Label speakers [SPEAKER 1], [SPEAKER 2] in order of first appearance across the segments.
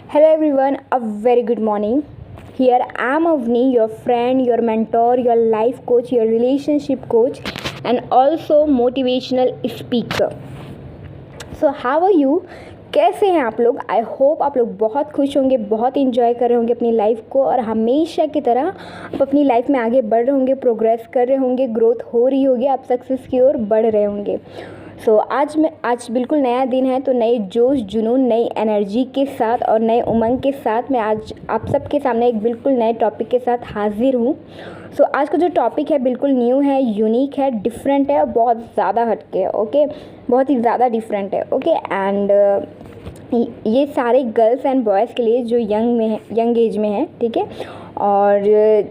[SPEAKER 1] Hello everyone, a very good morning. Here I am Avni, your friend, your mentor, your life coach, your relationship coach, and also motivational speaker. So how are you? कैसे हैं आप लोग? I hope आप लोग बहुत खुश होंगे, बहुत इंजॉय कर रहे होंगे अपनी लाइफ को और हमेशा की तरह आप अपनी लाइफ में आगे बढ़ रहे होंगे, प्रोग्रेस कर रहे होंगे, ग्रोथ हो रही होगी, आप सक्सेस की ओर बढ़ रहे होंगे। आज बिल्कुल नया दिन है, तो नए जोश जुनून, नई एनर्जी के साथ और नए उमंग के साथ मैं आज आप सबके सामने एक बिल्कुल नए टॉपिक के साथ हाजिर हूँ। आज का जो टॉपिक है बिल्कुल न्यू है, यूनिक है, डिफरेंट है और बहुत ज़्यादा हटके है। ओके, बहुत ही ज़्यादा डिफरेंट है। ओके, एंड ये सारे गर्ल्स एंड बॉयज़ के लिए जो यंग एज में है, ठीक है, और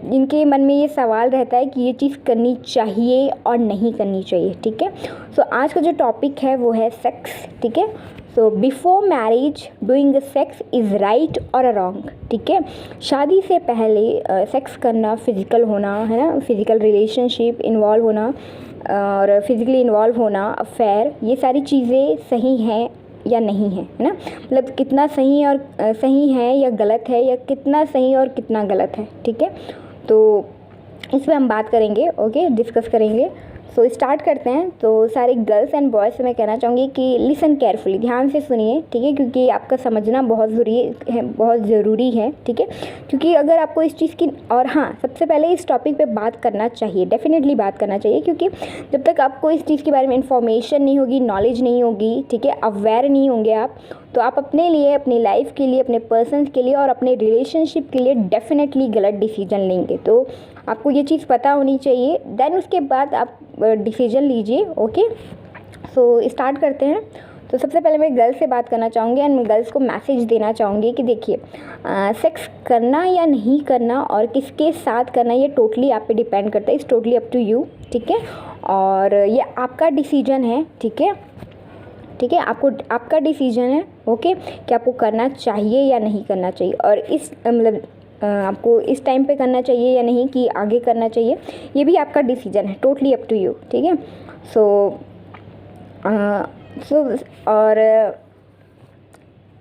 [SPEAKER 1] जिनके मन में ये सवाल रहता है कि ये चीज़ करनी चाहिए और नहीं करनी चाहिए। ठीक है, आज का जो टॉपिक है वो है सेक्स। ठीक है, before marriage doing sex is right और रॉन्ग। ठीक है, शादी से पहले सेक्स करना, फिज़िकल होना, है ना, फिज़िकल रिलेशनशिप इन्वॉल्व होना और फिज़िकली इन्वॉल्व होना, अफेयर, ये सारी चीज़ें सही हैं या नहीं है ना, मतलब कितना सही और सही है या गलत है, या कितना सही और कितना गलत है। ठीक है, तो इस पर हम बात करेंगे। ओके, डिस्कस करेंगे। स्टार्ट करते हैं। सारे गर्ल्स एंड बॉयज़ से मैं कहना चाहूँगी कि लिसन केयरफुली, ध्यान से सुनिए। ठीक है, क्योंकि आपका समझना बहुत ज़रूरी है। ठीक है, क्योंकि अगर आपको इस चीज़ की, और हाँ, सबसे पहले इस टॉपिक पे बात करना चाहिए, डेफिनेटली बात करना चाहिए, क्योंकि जब तक आपको इस चीज़ के बारे में इन्फॉर्मेशन नहीं होगी, नॉलेज नहीं होगी, ठीक है, अवेयर नहीं होंगे आप, तो आप अपने लिए, अपनी लाइफ के लिए, अपने पर्सन्स के लिए और अपने रिलेशनशिप के लिए डेफिनेटली गलत डिसीजन लेंगे। तो आपको ये चीज़ पता होनी चाहिए, देन उसके बाद आप डिसीजन लीजिए। ओके, स्टार्ट करते हैं। सबसे पहले मैं गर्ल्स से बात करना चाहूँगी एंड मैं गर्ल्स को मैसेज देना चाहूँगी कि देखिए, सेक्स करना या नहीं करना और किसके साथ करना, ये टोटली आप पे डिपेंड करता है। It's totally up to you. ठीक है, और ये आपका डिसीजन है। ठीक है, ठीक है, आपका डिसीजन है। ओके, कि आपको करना चाहिए या नहीं करना चाहिए, और इस मतलब आपको इस टाइम पे करना चाहिए या नहीं, कि आगे करना चाहिए, ये भी आपका डिसीजन है, टोटली अप टू यू। ठीक है, और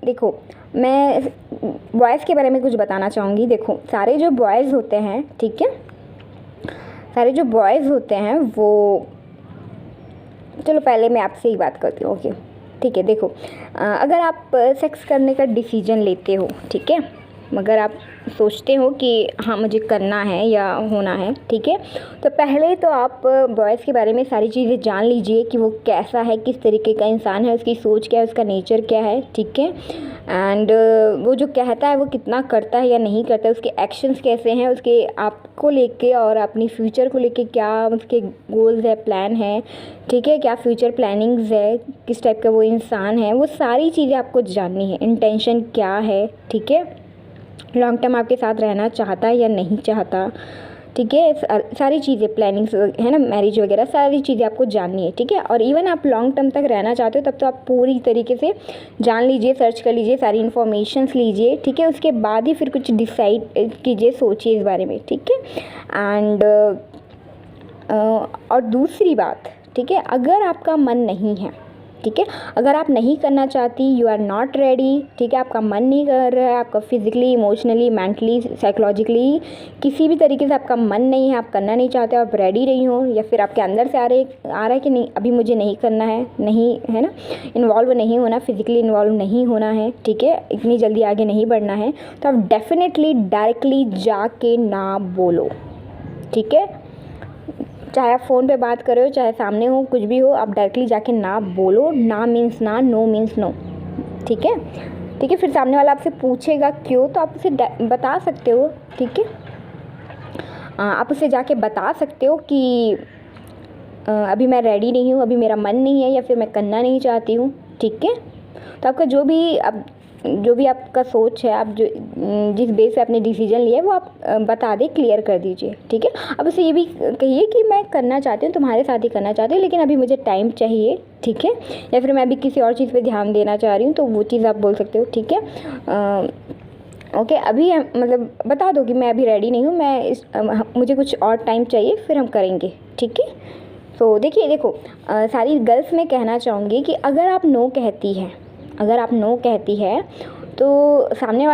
[SPEAKER 1] देखो, मैं बॉयज़ के बारे में कुछ बताना चाहूँगी। देखो, सारे जो बॉयज़ होते हैं, ठीक है, सारे जो बॉयज़ होते हैं वो, चलो पहले मैं आपसे ही बात करती हूँ। ओके, ठीक है, देखो, अगर आप सेक्स करने का डिसीजन लेते हो, ठीक है, मगर आप सोचते हो कि हाँ मुझे करना है या होना है, ठीक है, तो पहले तो आप बॉयज़ के बारे में सारी चीज़ें जान लीजिए कि वो कैसा है, किस तरीके का इंसान है, उसकी सोच क्या है, उसका नेचर क्या है। ठीक है, एंड वो जो कहता है वो कितना करता है या नहीं करता है, उसके एक्शंस कैसे हैं, उसके आपको लेके और अपनी फ्यूचर को लेके क्या उसके गोल्स है, प्लान है, ठीक है, क्या फ्यूचर प्लानिंग्स है, किस टाइप का वो इंसान है, वो सारी चीज़ें आपको जाननी है। इंटेंशन क्या है, ठीक है, लॉन्ग टर्म आपके साथ रहना चाहता है या नहीं चाहता, ठीक है, सारी चीज़ें, प्लानिंग्स है ना, मैरिज वगैरह सारी चीज़ें आपको जाननी है। ठीक है, और इवन आप लॉन्ग टर्म तक रहना चाहते हो तब तो आप पूरी तरीके से जान लीजिए, सर्च कर लीजिए, सारी इन्फॉर्मेशंस लीजिए। ठीक है, उसके बाद ही फिर कुछ डिसाइड कीजिए, सोचिए इस बारे में। ठीक है, एंड और दूसरी बात, ठीक है, अगर आपका मन नहीं है, ठीक है, अगर आप नहीं करना चाहती, यू आर नॉट रेडी, ठीक है, आपका मन नहीं कर रहा है, आपका फिज़िकली, इमोशनली, मेंटली, साइकोलॉजिकली किसी भी तरीके से आपका मन नहीं है, आप करना नहीं चाहते, आप रेडी नहीं हो, या फिर आपके अंदर से आ रहा है कि नहीं, अभी मुझे नहीं करना है, नहीं, है ना, इन्वॉल्व नहीं होना, फिज़िकली इन्वॉल्व नहीं होना है, ठीक है, इतनी जल्दी आगे नहीं बढ़ना है, तो आप डेफिनेटली डायरेक्टली जाके ना बोलो। ठीक है, चाहे आप फ़ोन पे बात कर रहे हो, चाहे सामने हो, कुछ भी हो, आप डायरेक्टली जाके ना बोलो। ना मीन्स ना, नो मीन्स नो। ठीक है, ठीक है, फिर सामने वाला आपसे पूछेगा क्यों, तो आप उसे बता सकते हो। ठीक है, आप उसे जाके बता सकते हो कि अभी मैं रेडी नहीं हूँ, अभी मेरा मन नहीं है, या फिर मैं करना नहीं चाहती हूँ। ठीक है, तो आपका जो भी आपका सोच है, आप जो जिस बेस पे आपने डिसीजन लिया है वो आप बता दें, क्लियर कर दीजिए। ठीक है, अब उसे ये भी कहिए कि मैं करना चाहती हूँ, तुम्हारे साथ ही करना चाहती हूँ, लेकिन अभी मुझे टाइम चाहिए। ठीक है, या फिर मैं अभी किसी और चीज़ पे ध्यान देना चाह रही हूँ, तो वो चीज़ आप बोल सकते हो। ठीक है, ओके, अभी मतलब बता दो कि मैं अभी रेडी नहीं हूँ, मुझे कुछ और टाइम चाहिए, फिर हम करेंगे। ठीक है, देखो, सारी गर्ल्स में कहना चाहूँगी कि अगर आप नो कहती है, तो सामने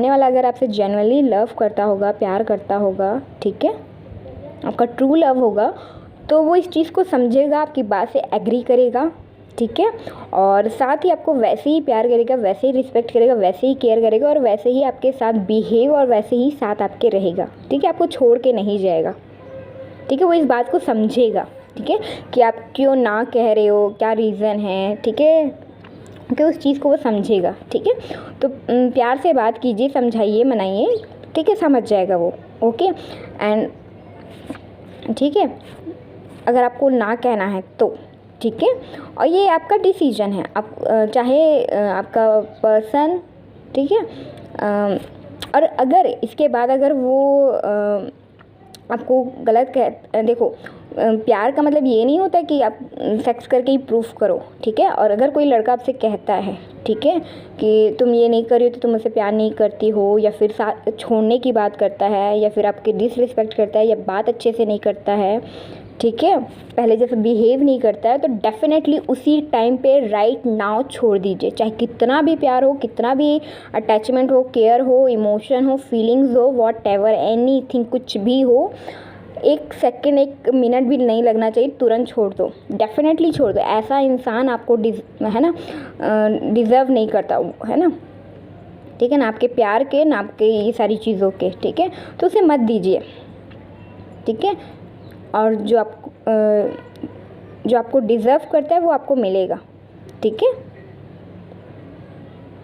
[SPEAKER 1] वाला अगर आपसे जेन्युइनली लव करता होगा, प्यार करता होगा, ठीक है, आपका ट्रू लव होगा, तो वो इस चीज़ को समझेगा, आपकी बात से एग्री करेगा, ठीक है, और साथ ही आपको वैसे ही प्यार करेगा, वैसे ही रिस्पेक्ट करेगा, वैसे ही केयर करेगा और वैसे ही आपके साथ बिहेव और वैसे ही साथ आपके रहेगा, ठीक है, आपको छोड़ के नहीं जाएगा, ठीक है, वो इस बात को समझेगा, ठीक है, कि आप क्यों ना कह रहे हो, क्या रीज़न है, ठीक है, कि उस चीज़ को वो समझेगा, ठीक है। तो प्यार से बात कीजिए, समझाइए, मनाइए, ठीक है, समझ जाएगा वो, ओके। एंड ठीक है, अगर आपको ना कहना है तो, ठीक है, और ये आपका डिसीजन है, आप चाहे आपका पर्सन, ठीक है, और अगर इसके बाद अगर वो आपको गलत देखो, प्यार का मतलब ये नहीं होता कि आप सेक्स करके ही प्रूफ करो, ठीक है, और अगर कोई लड़का आपसे कहता है, ठीक है, कि तुम ये नहीं कर रही हो तो तुम मुझसे प्यार नहीं करती हो, या फिर साथ छोड़ने की बात करता है, या फिर आपके डिसरिस्पेक्ट करता है, या बात अच्छे से नहीं करता है, ठीक है, पहले जैसे बिहेव नहीं करता है, तो डेफिनेटली उसी टाइम पे राइट नाउ छोड़ दीजिए, चाहे कितना भी प्यार हो, कितना भी अटैचमेंट हो, केयर हो, इमोशन हो, फीलिंग्स हो, वॉट एवर एनीथिंग, कुछ भी हो, 1 सेकेंड 1 मिनट भी नहीं लगना चाहिए, तुरंत छोड़ दो, डेफिनेटली छोड़ दो। ऐसा इंसान आपको है ना डिज़र्व नहीं करता, है ना, ठीक है ना, आपके प्यार के ना आपके ये सारी चीज़ों के, ठीक है, तो उसे मत दीजिए, ठीक है, और जो आपको डिज़र्व करता है वो आपको मिलेगा, ठीक है।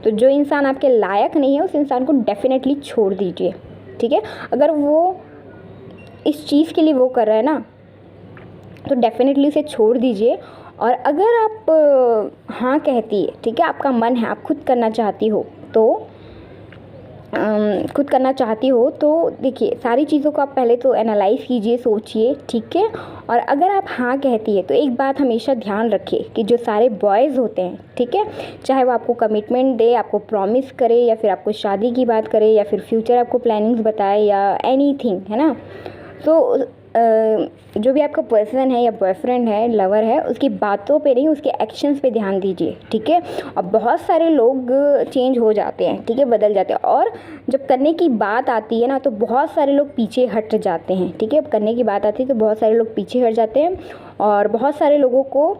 [SPEAKER 1] तो जो इंसान आपके लायक नहीं है उस इंसान को डेफिनेटली छोड़ दीजिए, ठीक है। अगर वो इस चीज़ के लिए वो कर रहा है ना, तो डेफिनेटली उसे छोड़ दीजिए। और अगर आप हाँ कहती है, ठीक है, आपका मन है, आप खुद करना चाहती हो, तो देखिए सारी चीज़ों को आप पहले तो एनालाइज़ कीजिए, सोचिए, ठीक है। और अगर आप हाँ कहती है तो एक बात हमेशा ध्यान रखिए कि जो सारे बॉयज़ होते हैं, ठीक है, चाहे वो आपको कमिटमेंट दे, आपको प्रॉमिस करे, या फिर आपको शादी की बात करे, या फिर फ्यूचर आपको प्लानिंग्स बताए, या एनीथिंग, है ना, तो जो भी आपका पर्सन है या बॉयफ्रेंड है, लवर है, उसकी बातों पे नहीं, उसके एक्शंस पे ध्यान दीजिए, ठीक है। और बहुत सारे लोग चेंज हो जाते हैं, ठीक है, बदल जाते हैं, और जब करने की बात आती है ना तो बहुत सारे लोग पीछे हट जाते हैं, ठीक है, करने की बात आती है तो बहुत सारे लोग पीछे हट जाते हैं, और बहुत सारे लोगों को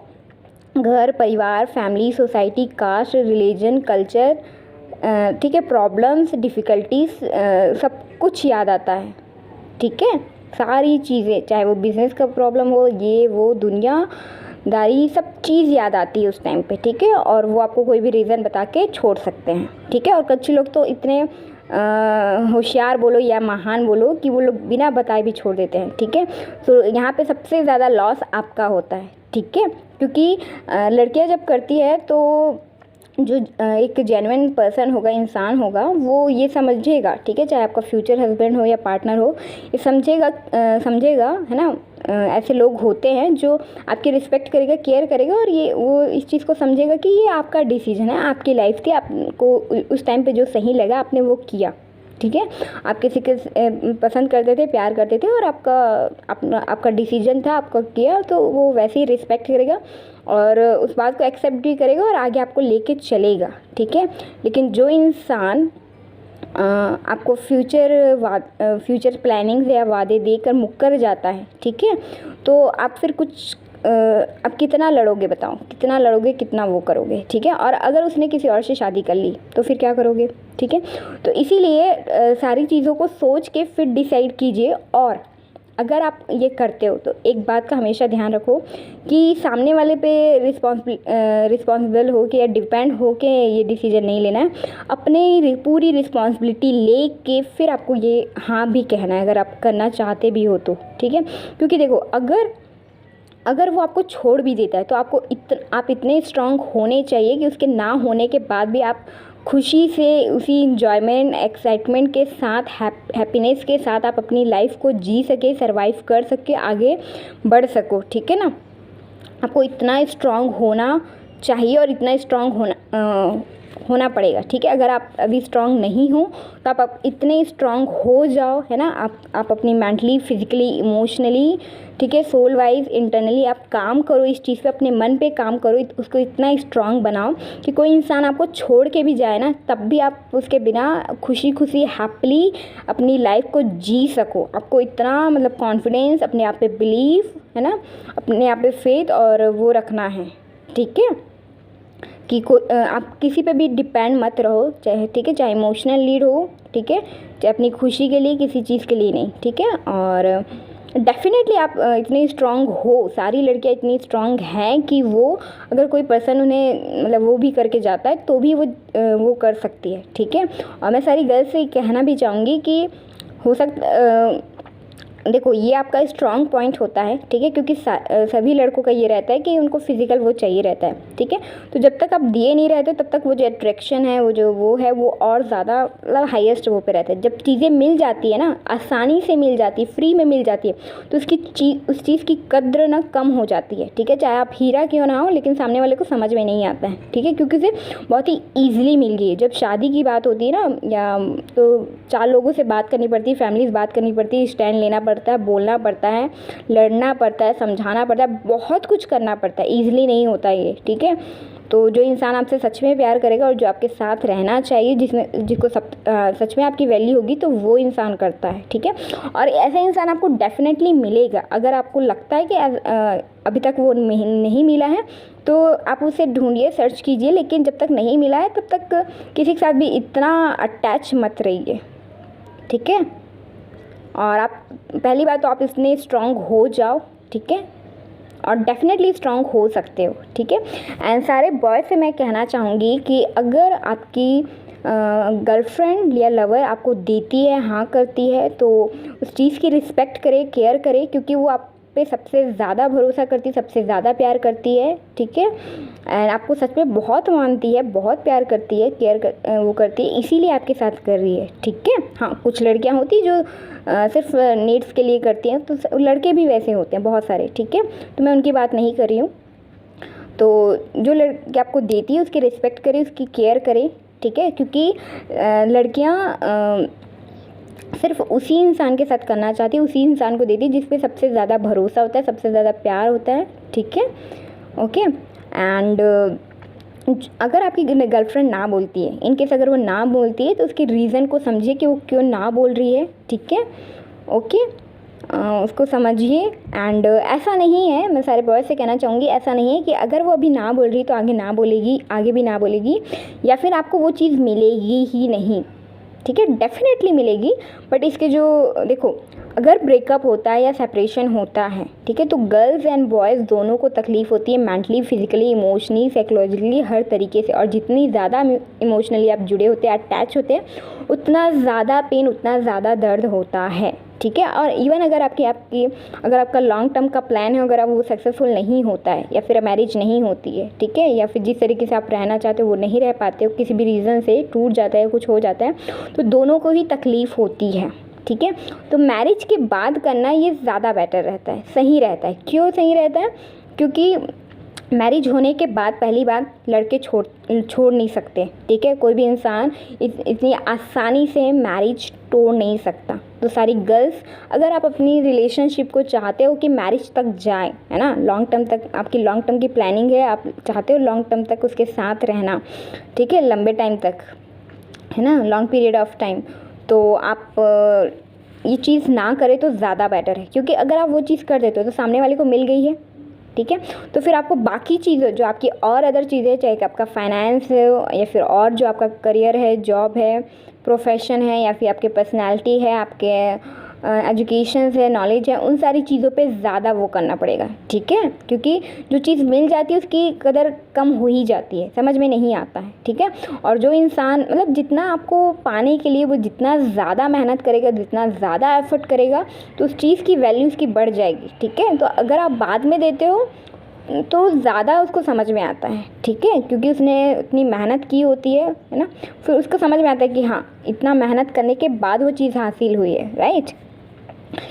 [SPEAKER 1] घर, परिवार, family, society, caste, religion, culture, ठीक है, प्रॉब्लम्स, डिफ़िकल्टीज, सब कुछ याद आता है, ठीक है, सारी चीज़ें, चाहे वो बिज़नेस का प्रॉब्लम हो, ये वो दुनियादारी, सब चीज़ याद आती है उस टाइम पे, ठीक है, और वो आपको कोई भी रीज़न बता के छोड़ सकते हैं, ठीक है। और कुछ लोग तो इतने होशियार बोलो या महान बोलो कि वो लोग बिना बताए भी छोड़ देते हैं, ठीक है। तो यहाँ पे सबसे ज़्यादा लॉस आपका होता है, ठीक है, क्योंकि लड़कियाँ जब करती है तो जो एक जेन्युइन पर्सन होगा, इंसान होगा, वो ये समझेगा, ठीक है, चाहे आपका फ्यूचर हस्बैंड हो या पार्टनर हो, ये समझेगा, है ना। ऐसे लोग होते हैं जो आपकी रिस्पेक्ट करेगा, केयर करेगा, और ये वो इस चीज़ को समझेगा कि ये आपका डिसीजन है, आपकी लाइफ थी, आपको उस टाइम पे जो सही लगा आपने वो किया, ठीक है। आप किसी के पसंद करते थे, प्यार करते थे, और आपका डिसीजन था, आपका किया, तो वो वैसे ही रिस्पेक्ट करेगा और उस बात को एक्सेप्ट भी करेगा और आगे आपको लेके चलेगा, ठीक है। लेकिन जो इंसान आपको फ्यूचर प्लानिंग्स या वादे देकर मुकर जाता है, ठीक है, तो आप फिर आप कितना लड़ोगे, बताओ, कितना लड़ोगे, कितना वो करोगे, ठीक है। और अगर उसने किसी और से शादी कर ली तो फिर क्या करोगे, ठीक है। तो इसीलिए सारी चीज़ों को सोच के फिर डिसाइड कीजिए। और अगर आप ये करते हो तो एक बात का हमेशा ध्यान रखो कि सामने वाले पे रिस्पॉन्सिबल हो के या डिपेंड हो के ये डिसीजन नहीं लेना है, अपने पूरी रिस्पॉन्सिबिलिटी ले के फिर आपको ये हाँ भी कहना है, अगर आप करना चाहते भी हो तो, ठीक है। क्योंकि देखो, अगर वो आपको छोड़ भी देता है तो आप इतने स्ट्रांग होने चाहिए कि उसके ना होने के बाद भी आप खुशी से उसी इंजॉयमेंट, एक्साइटमेंट के साथ, हैप्पीनेस के साथ आप अपनी लाइफ को जी सके, सर्वाइव कर सके, आगे बढ़ सको, ठीक है ना। आपको इतना स्ट्रांग होना चाहिए और इतना स्ट्रांग होना पड़ेगा, ठीक है। अगर आप अभी स्ट्रांग नहीं हो तो आप इतने स्ट्रांग हो जाओ, है ना। आप अपनी मेंटली, फिजिकली, इमोशनली, ठीक है, सोल वाइज, इंटरनली आप काम करो इस चीज़ पे, अपने मन पे काम करो, उसको इतना स्ट्रांग बनाओ कि कोई इंसान आपको छोड़ के भी जाए ना, तब भी आप उसके बिना खुशी खुशी हैप्पीली अपनी लाइफ को जी सको। आपको इतना मतलब कॉन्फिडेंस, अपने आप पे बिलीव, है ना, अपने आप पे फेथ और वो रखना है, ठीक है, कि आप किसी पे भी डिपेंड मत रहो, चाहे, ठीक है, चाहे इमोशनल लीड हो, ठीक है, चाहे अपनी खुशी के लिए, किसी चीज़ के लिए नहीं, ठीक है। और डेफिनेटली आप इतनी स्ट्रांग हो, सारी लड़कियां इतनी स्ट्रांग हैं कि वो अगर कोई पर्सन उन्हें मतलब वो भी करके जाता है तो भी वो कर सकती है, ठीक है। और मैं सारी गर्ल्स से कहना भी चाहूँगी कि हो सकता देखो ये आपका स्ट्रॉन्ग पॉइंट होता है, ठीक है, क्योंकि सभी लड़कों का ये रहता है कि उनको फिजिकल वो चाहिए रहता है, ठीक है। तो जब तक आप दिए नहीं रहते तब तक वो जो अट्रैक्शन है, वो है वो और ज़्यादा मतलब हाईएस्ट वो पे रहता है। जब चीज़ें मिल जाती है ना, आसानी से मिल जाती है, फ्री में मिल जाती है, तो उस चीज़ की कद्र ना कम हो जाती है, ठीक है। चाहे आप हीरा क्यों ना हो, लेकिन सामने वाले को समझ में नहीं आता है, ठीक है, क्योंकि उसे बहुत ही ईजिली मिल गई है। जब शादी की बात होती है ना, या तो 4 लोगों से बात करनी पड़ती है, फैमिली से बात करनी पड़ती है, स्टैंड लेना पड़ता है, बोलना पड़ता है, लड़ना पड़ता है, समझाना पड़ता है, बहुत कुछ करना पड़ता है, ईजिली नहीं होता ये, ठीक है। तो जो इंसान आपसे सच में प्यार करेगा और जो आपके साथ रहना चाहिए, जिसको सच में आपकी वैल्यू होगी, तो वो इंसान करता है, ठीक है। और ऐसा इंसान आपको डेफिनेटली मिलेगा। अगर आपको लगता है कि अभी तक वो नहीं मिला है तो आप उसे ढूंढिए, सर्च कीजिए, लेकिन जब तक नहीं मिला है तब तक किसी के साथ भी इतना अटैच मत रहिए, ठीक है। और आप पहली बात तो आप इतने स्ट्रांग हो जाओ, ठीक है, और डेफिनेटली स्ट्रांग हो सकते हो, ठीक है। एंड सारे बॉयज़ से मैं कहना चाहूँगी कि अगर आपकी गर्लफ्रेंड या लवर आपको देती है, हाँ करती है, तो उस चीज़ की रिस्पेक्ट करे, केयर करे, क्योंकि वो आप पे सबसे ज़्यादा भरोसा करती है, सबसे ज़्यादा प्यार करती है, ठीक है। एंड आपको सच में बहुत मानती है, बहुत प्यार करती है, वो करती है, इसीलिए आपके साथ कर रही है, ठीक है। हाँ, कुछ लड़कियां होती जो सिर्फ नीड्स के लिए करती हैं, तो लड़के भी वैसे होते हैं बहुत सारे, ठीक है, तो मैं उनकी बात नहीं कर रही हूँ। तो जो लड़की आपको देती है उसकी रिस्पेक्ट करे, उसकी केयर करे, ठीक है, क्योंकि लड़कियाँ सिर्फ उसी इंसान के साथ करना चाहती है, उसी इंसान को देती है जिस पे सबसे ज़्यादा भरोसा होता है, सबसे ज़्यादा प्यार होता है, ठीक है, ओके। एंड अगर आपकी गर्लफ्रेंड ना बोलती है, इनकेस अगर वो ना बोलती है, तो उसकी रीज़न को समझिए कि वो क्यों ना बोल रही है, ठीक है, ओके। उसको समझिए। एंड ऐसा नहीं है, मैं सारे बॉयज़ से कहना चाहूँगी, ऐसा नहीं है कि अगर वो अभी ना बोल रही तो आगे ना बोलेगी, आगे भी ना बोलेगी, या फिर आपको वो चीज़ मिलेगी ही नहीं, ठीक है, डेफिनेटली मिलेगी। बट इसके जो देखो, अगर ब्रेकअप होता है या सेपरेशन होता है, ठीक है, तो गर्ल्स एंड बॉयज़ दोनों को तकलीफ़ होती है, मेंटली, फिजिकली, इमोशनली, साइकोलॉजिकली, हर तरीके से। और जितनी ज़्यादा इमोशनली आप जुड़े होते हैं, अटैच होते हैं, उतना ज़्यादा पेन, उतना ज़्यादा दर्द होता है, ठीक है। और इवन अगर अगर आपका लॉन्ग टर्म का प्लान है, अगर आप वो सक्सेसफुल नहीं होता है, या फिर मैरिज नहीं होती है, ठीक है, या फिर जिस तरीके से आप रहना चाहते हो वो नहीं रह पाते हो, किसी भी रीज़न से टूट जाता है, कुछ हो जाता है, तो दोनों को ही तकलीफ़ होती है, ठीक है। तो मैरिज के बाद करना ये ज़्यादा बेटर रहता है, सही रहता है। क्यों सही रहता है? क्योंकि मैरिज होने के बाद पहली बात लड़के छोड़ नहीं सकते, ठीक है, कोई भी इंसान इतनी आसानी से मैरिज तोड़ नहीं सकता। तो सारी गर्ल्स, अगर आप अपनी रिलेशनशिप को चाहते हो कि मैरिज तक जाए, है ना, लॉन्ग टर्म तक आपकी लॉन्ग टर्म की प्लानिंग है, आप चाहते हो लॉन्ग टर्म तक उसके साथ रहना, ठीक है, लंबे टाइम तक, है ना, लॉन्ग पीरियड ऑफ टाइम, तो आप ये चीज़ ना करें तो ज़्यादा बेटर है। क्योंकि अगर आप वो चीज़ कर देते हो तो सामने वाले को मिल गई है, ठीक है, तो फिर आपको बाकी चीज़ें जो आपकी और अदर चीज़ें, चाहे आपका फाइनेंस है या फिर और जो आपका करियर है, जॉब है, प्रोफेशन है, या फिर आपकी पर्सनालिटी है, आपके एजुकेशन है, नॉलेज है, उन सारी चीज़ों पे ज़्यादा वो करना पड़ेगा, ठीक है। क्योंकि जो चीज़ मिल जाती है उसकी कदर कम हो ही जाती है, समझ में नहीं आता है, ठीक है। और जो इंसान मतलब जितना आपको पाने के लिए वो जितना ज़्यादा मेहनत करेगा, जितना ज़्यादा एफर्ट करेगा, तो उस चीज़ की वैल्यू उसकी बढ़ जाएगी, ठीक है। तो अगर आप बाद में देते हो तो ज़्यादा उसको समझ में आता है, ठीक है, क्योंकि उसने इतनी मेहनत की होती है ना, फिर उसको समझ में आता है कि हाँ, इतना मेहनत करने के बाद वो चीज़ हासिल हुई है, राइट।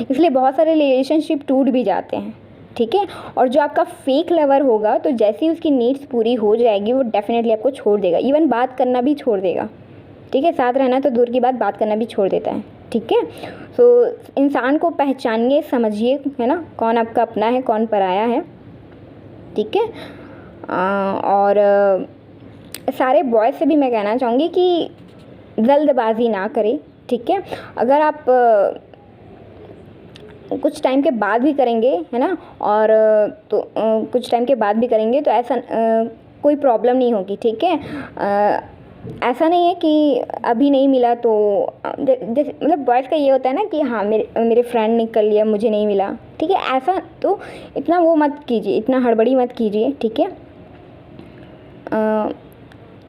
[SPEAKER 1] इसलिए बहुत सारे रिलेशनशिप टूट भी जाते हैं, ठीक है। और जो आपका फेक लवर होगा, तो जैसे ही उसकी नीड्स पूरी हो जाएगी वो डेफिनेटली आपको छोड़ देगा, इवन बात करना भी छोड़ देगा, ठीक है। साथ रहना तो दूर की बात करना भी छोड़ देता है, ठीक है। सो इंसान को पहचानिए, समझिए, है ना, कौन आपका अपना है, कौन पराया है, ठीक है। और सारे बॉयज़ से भी मैं कहना चाहूँगी कि जल्दबाजी ना करें, ठीक है। अगर आप कुछ टाइम के बाद भी करेंगे, है ना, और तो कुछ टाइम के बाद भी करेंगे तो ऐसा कोई प्रॉब्लम नहीं होगी, ठीक है। ऐसा नहीं है कि अभी नहीं मिला तो मतलब बॉयज़ का ये होता है ना कि हाँ मेरे फ्रेंड ने कर लिया, मुझे नहीं मिला, ठीक है। ऐसा तो इतना वो मत कीजिए, इतना हड़बड़ी मत कीजिए, ठीक है।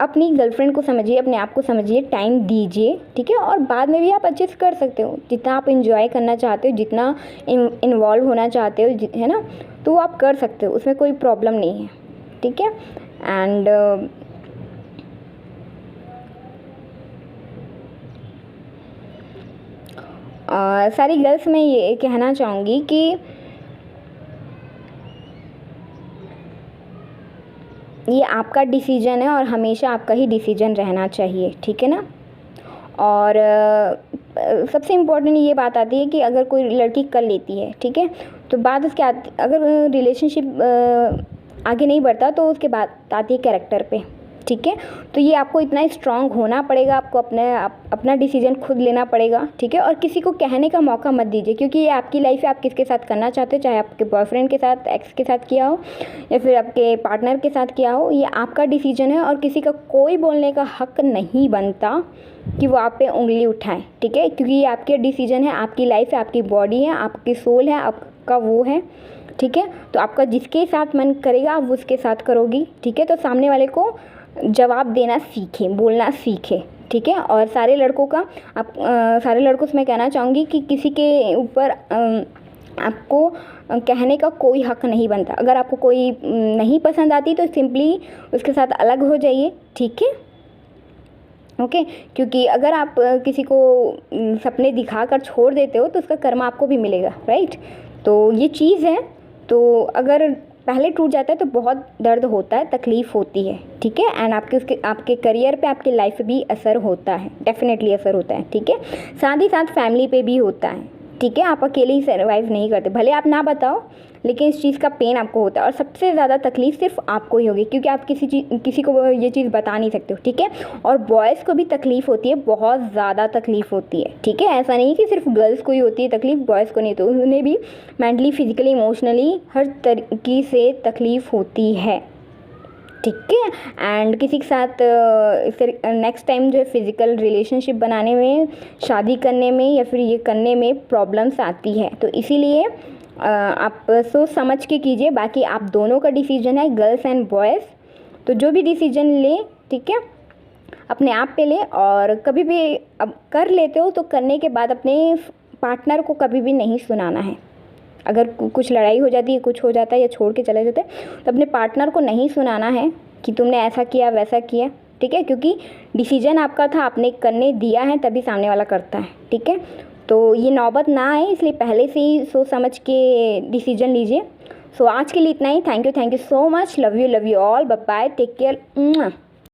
[SPEAKER 1] अपनी गर्लफ्रेंड को समझिए, अपने आप को समझिए, टाइम दीजिए, ठीक है। और बाद में भी आप अच्छे से कर सकते हो, जितना आप इंजॉय करना चाहते हो, जितना इन्वॉल्व होना चाहते हो, है ना, तो वो आप कर सकते हो, उसमें कोई प्रॉब्लम नहीं है, ठीक है। एंड सारी गर्ल्स में ये कहना चाहूँगी कि ये आपका डिसीजन है और हमेशा आपका ही डिसीजन रहना चाहिए, ठीक है ना। और सबसे इम्पोर्टेंट ये बात आती है कि अगर कोई लड़की कर लेती है, ठीक है, तो बात उसके अगर रिलेशनशिप आगे नहीं बढ़ता तो उसके बात आती है कैरेक्टर पे, ठीक है। तो ये आपको इतना स्ट्रांग होना पड़ेगा, आपको अपना डिसीजन खुद लेना पड़ेगा, ठीक है। और किसी को कहने का मौका मत दीजिए, क्योंकि ये आपकी लाइफ है, आप किसके साथ करना चाहते हो, चाहे आपके बॉयफ्रेंड के साथ, एक्स के साथ किया हो या फिर आपके पार्टनर के साथ किया हो, ये आपका डिसीजन है और किसी का कोई बोलने का हक नहीं बनता कि वो आप पे उंगली उठाए, ठीक है। क्योंकि ये आपके डिसीजन है, आपकी लाइफ है, आपकी बॉडी है, आपकी सोल है, आपका वो है, ठीक है। तो आपका जिसके साथ मन करेगा आप उसके साथ करोगी, ठीक है। तो सामने वाले को जवाब देना सीखें, बोलना सीखें, ठीक है। और सारे लड़कों से मैं कहना चाहूँगी कि किसी के ऊपर आपको कहने का कोई हक नहीं बनता। अगर आपको कोई नहीं पसंद आती तो सिंपली उसके साथ अलग हो जाइए, ठीक है, ओके। क्योंकि अगर आप किसी को सपने दिखाकर छोड़ देते हो तो उसका कर्मा आपको भी मिलेगा, राइट। तो ये चीज़ है। तो अगर पहले टूट जाता है तो बहुत दर्द होता है, तकलीफ़ होती है, ठीक है। एंड आपके करियर पे, आपकी लाइफ पे भी असर होता है, डेफिनेटली असर होता है, ठीक है। साथ ही साथ फैमिली पे भी होता है, ठीक है। आप अकेले ही सर्वाइव नहीं करते, भले आप ना बताओ, लेकिन इस चीज़ का पेन आपको होता है और सबसे ज़्यादा तकलीफ़ सिर्फ आपको ही होगी, क्योंकि आप किसी को ये चीज़ बता नहीं सकते हो, ठीक है। और बॉयज़ को भी तकलीफ़ होती है, बहुत ज़्यादा तकलीफ़ होती है, ठीक है। ऐसा नहीं कि सिर्फ गर्ल्स को ही होती है तकलीफ़, बॉयज़ को नहीं, तो उन्हें भी मेंटली, फिजिकली, इमोशनली हर तरीके से तकलीफ़ होती है, ठीक है। एंड किसी के साथ फिर नेक्स्ट टाइम जो है फिज़िकल रिलेशनशिप बनाने में, शादी करने में या फिर ये करने में प्रॉब्लम्स आती है। तो इसीलिए आप सोच समझ के कीजिए। बाकी आप दोनों का डिसीजन है, गर्ल्स एंड बॉयज़, तो जो भी डिसीजन ले, ठीक है, अपने आप पे ले। और कभी भी अब कर लेते हो तो करने के बाद अपने पार्टनर को कभी भी नहीं सुनाना है। अगर कुछ लड़ाई हो जाती है, कुछ हो जाता है या छोड़ के चले जाते हैं, तो अपने पार्टनर को नहीं सुनाना है कि तुमने ऐसा किया वैसा किया, ठीक है। क्योंकि डिसीजन आपका था, आपने करने दिया है, तभी सामने वाला करता है, ठीक है। तो ये नौबत ना आए, इसलिए पहले से ही सोच समझ के डिसीजन लीजिए। सो आज के लिए इतना ही। Thank you so much, love you all, bye bye, take care.